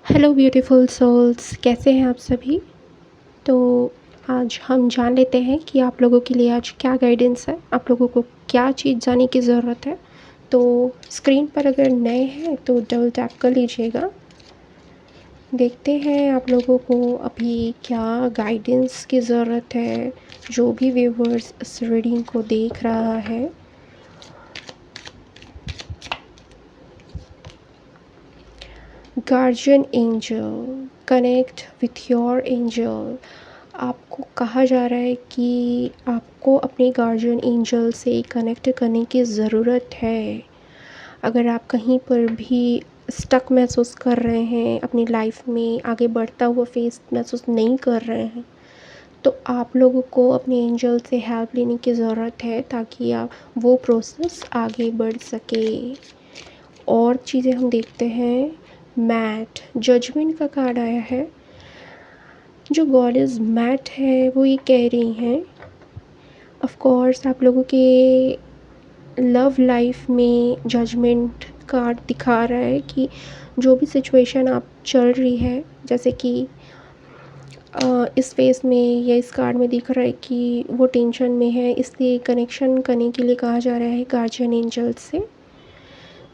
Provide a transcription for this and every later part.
Hello beautiful souls, कैसे हैं आप सभी। तो आज हम जान लेते हैं कि आप लोगों के लिए आज क्या गाइडेंस है, आप लोगों को क्या चीज़ जानने की ज़रूरत है। तो स्क्रीन पर अगर नए हैं तो डबल टैप कर लीजिएगा। देखते हैं आप लोगों को अभी क्या गाइडेंस की ज़रूरत है। जो भी व्यूवर्स इस रीडिंग को देख रहा है, guardian angel, connect with your angel. आपको कहा जा रहा है कि आपको अपने गार्जियन एंजल से कनेक्ट करने की ज़रूरत है। अगर आप कहीं पर भी स्टक महसूस कर रहे हैं, अपनी लाइफ में आगे बढ़ता हुआ फेस महसूस नहीं कर रहे हैं, तो आप लोगों को अपने एंजल से हेल्प लेने की ज़रूरत है ताकि आप वो प्रोसेस आगे बढ़ सके। और चीज़ें हम देखते हैं। मैट जजमेंट का कार्ड आया है। जो गॉडेस मैट है वो ये कह रही हैं, ऑफ कोर्स आप लोगों के लव लाइफ में जजमेंट कार्ड दिखा रहा है कि जो भी सिचुएशन आप चल रही है, जैसे कि इस फेस में या इस कार्ड में दिख रहा है कि वो टेंशन में है, इसलिए कनेक्शन करने के लिए कहा जा रहा है गार्जियन एंजल से।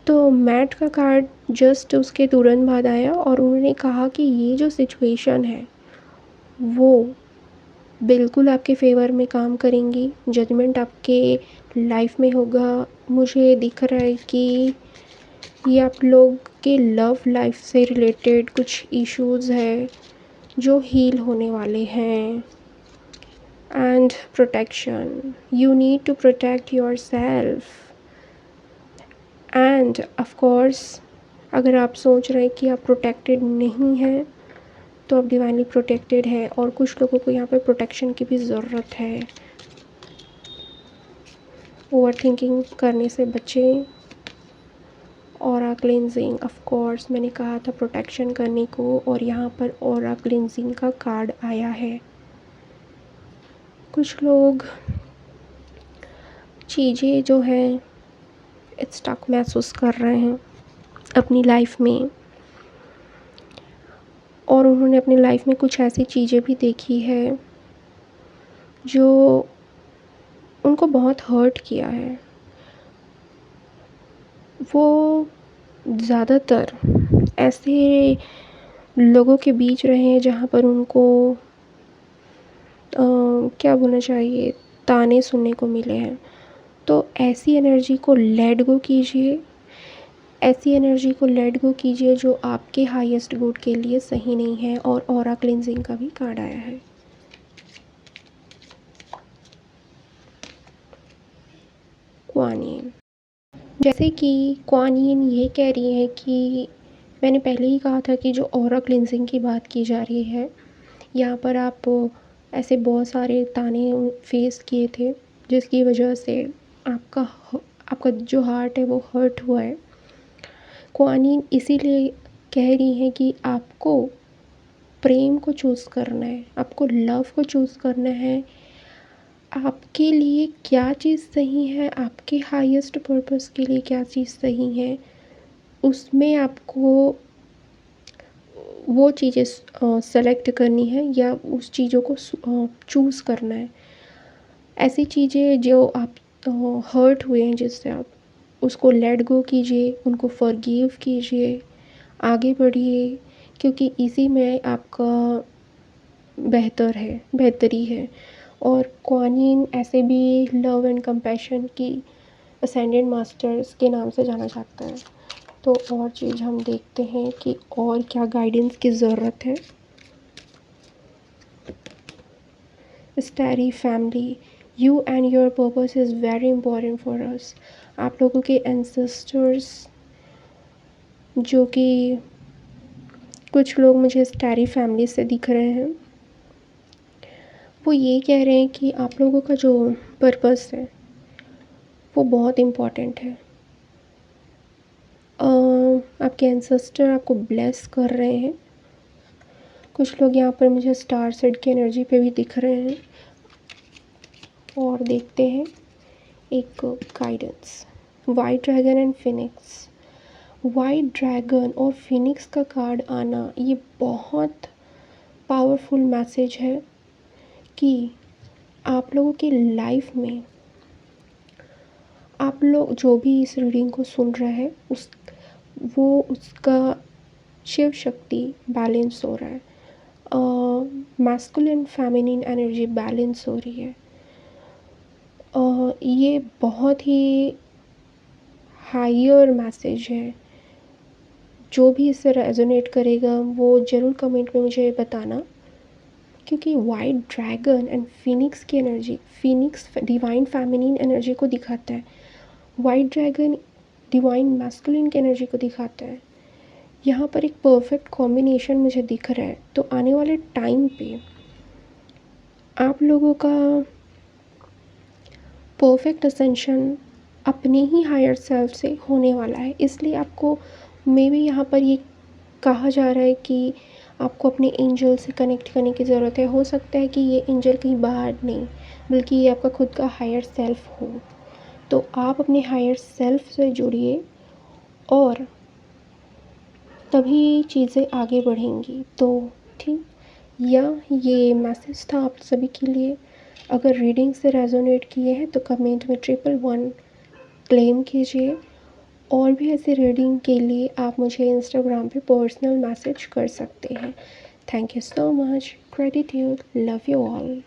तो मैट का कार्ड जस्ट उसके तुरंत बाद आया और उन्होंने कहा कि ये जो सिचुएशन है वो बिल्कुल आपके फेवर में काम करेंगी, जजमेंट आपके लाइफ में होगा। मुझे दिख रहा है कि ये आप लोग के लव लाइफ से रिलेटेड कुछ इश्यूज़ है जो हील होने वाले हैं। And protection, you need to protect yourself. And of course अगर आप सोच रहे हैं कि आप प्रोटेक्टेड नहीं हैं तो आप डिवाइनली प्रोटेक्टेड है, और कुछ लोगों को यहाँ पे प्रोटेक्शन की भी ज़रूरत है। ओवर थिंकिंग करने से बचें। ऑरा क्लिनजिंग, ऑफ कोर्स मैंने कहा था प्रोटेक्शन करने को, और यहाँ पर ऑरा क्लिनजिंग का कार्ड आया है। कुछ लोग चीज़ें जो हैं स्टक महसूस कर रहे हैं अपनी लाइफ में, और उन्होंने अपनी लाइफ में कुछ ऐसी चीज़ें भी देखी है जो उनको बहुत हर्ट किया है। वो ज़्यादातर ऐसे लोगों के बीच रहे हैं जहाँ पर उनको क्या बोलना चाहिए, ताने सुनने को मिले हैं। तो ऐसी एनर्जी को लेट गो कीजिए, ऐसी एनर्जी को लेट गो कीजिए जो आपके हाईएस्ट गुड के लिए सही नहीं है। और ऑरा क्लिनजिंग का भी कार्ड आया है। कुआन यिन, जैसे कि कुआन यिन ये कह रही है कि मैंने पहले ही कहा था कि जो ऑरा क्लिनजिंग की बात की जा रही है, यहाँ पर आप ऐसे बहुत सारे ताने फेस किए थे जिसकी वजह से आपका आपका जो हार्ट है वो हर्ट हुआ है। कुआन यिन इसीलिए कह रही हैं कि आपको प्रेम को चूज़ करना है, आपको लव को चूज़ करना है। आपके लिए क्या चीज़ सही है, आपके हाईएस्ट पर्पस के लिए क्या चीज़ सही है, उसमें आपको वो चीज़ें सेलेक्ट करनी है या उस चीज़ों को चूज़ करना है। ऐसी चीज़ें जो आप हर्ट हुए हैं जिससे आप उसको लेट गो कीजिए, उनको फॉरगिव कीजिए, आगे बढ़िए, क्योंकि इसी में आपका बेहतरी है। और कुआन यिन ऐसे भी लव एंड कंपैशन की असेंडेंट मास्टर्स के नाम से जाना जाता है। तो और चीज़ हम देखते हैं कि और क्या गाइडेंस की ज़रूरत है। Starry family, you and your purpose is very important for us. आप लोगों के एंसेस्टर्स, जो कि कुछ लोग मुझे स्टैरी फैमिली से दिख रहे हैं, वो ये कह रहे हैं कि आप लोगों का जो पर्पस है वो बहुत इम्पोर्टेंट है। आपके एंसेस्टर आपको ब्लेस कर रहे हैं। कुछ लोग यहाँ पर मुझे स्टार सेट की एनर्जी पे भी दिख रहे हैं। और देखते हैं एक guidance, white dragon and Phoenix. White dragon और फिनिक्स का कार्ड आना, ये बहुत पावरफुल मैसेज है कि आप लोगों की लाइफ में, आप लोग जो भी इस रीडिंग को सुन रहे हैं उसका शिव शक्ति बैलेंस हो रहा है, मैस्कुलिन फेमिनिन एनर्जी बैलेंस हो रही है। ये बहुत ही हायर मैसेज है। जो भी इससे रेजोनेट करेगा वो ज़रूर कमेंट में मुझे बताना, क्योंकि वाइट ड्रैगन एंड फिनिक्स की energy, Phoenix divine feminine energy को दिखाता है, वाइट ड्रैगन डिवाइन मैस्कुलिन की एनर्जी को दिखाता है। यहाँ पर एक परफेक्ट कॉम्बिनेशन मुझे दिख रहा है। तो आने वाले टाइम पे आप लोगों का परफेक्ट असेंशन अपने ही हायर सेल्फ से होने वाला है। इसलिए आपको मे बी यहाँ पर ये कहा जा रहा है कि आपको अपने एंजल से कनेक्ट करने की ज़रूरत है। हो सकता है कि ये एंजल कहीं बाहर नहीं, बल्कि ये आपका खुद का हायर सेल्फ हो। तो आप अपने हायर सेल्फ से जुड़िए और तभी चीज़ें आगे बढ़ेंगी। तो ठीक, या ये मैसेज था आप सभी के लिए। अगर रीडिंग से रेजोनेट किए हैं तो कमेंट में 111 क्लेम कीजिए। और भी ऐसे रीडिंग के लिए आप मुझे इंस्टाग्राम पे पर्सनल मैसेज कर सकते हैं। Thank you so much. Gratitude. Love you all.